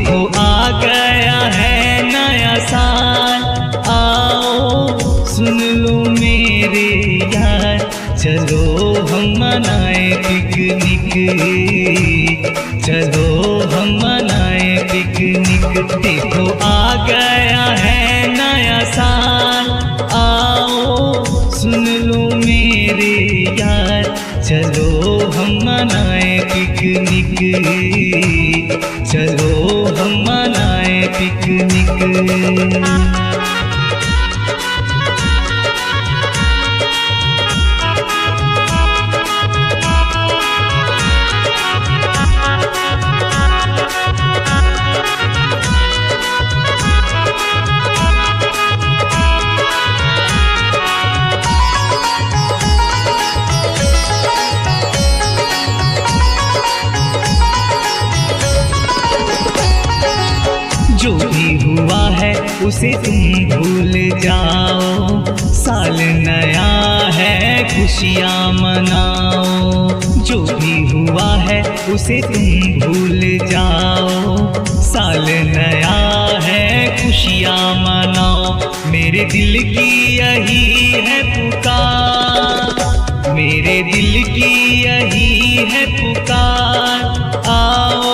देखो आ गया है नया साल, आओ सुन लो मेरे यार, चलो हम मनाए पिकनिक, चलो हम मनाए पिकनिक। देखो आ गया है नया साल, आओ सुन लो मेरे यार, चलो हम मनाए पिकनिक, चलो हम मनाए पिकनिक। जो भी हुआ है उसे तुम भूल जाओ, साल नया है खुशियाँ मनाओ। जो भी हुआ है उसे तुम भूल जाओ, साल नया है खुशियाँ मनाओ। मेरे दिल की यही है पुकार, मेरे दिल की यही है पुकार, आओ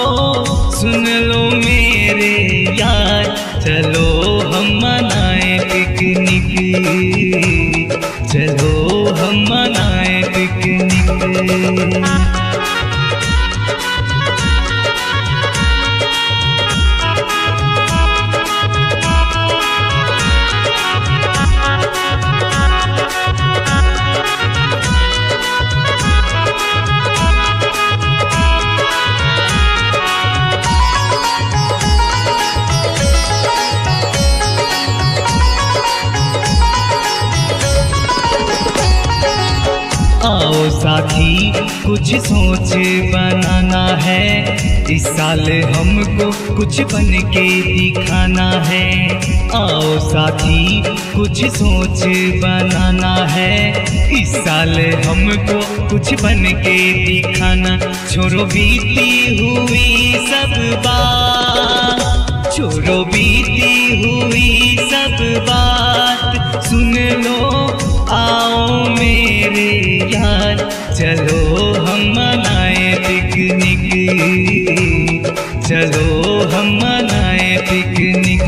सुन लो मेरे यार, चलो हम मनाए पिकनिक, चलो हम मनाए पिकनिक। आओ साथी कुछ सोच बनाना है, इस साल हमको कुछ बन के दिखाना है। आओ साथी कुछ सोच बनाना है, इस साल हमको कुछ बन के दिखाना। छोड़ो बीती हुई सब बात, छोड़ो बीती हुई सब बात, सुन लो आओ मेरे यार, चलो हम मनाए पिकनिक, चलो हम मनाए पिकनिक।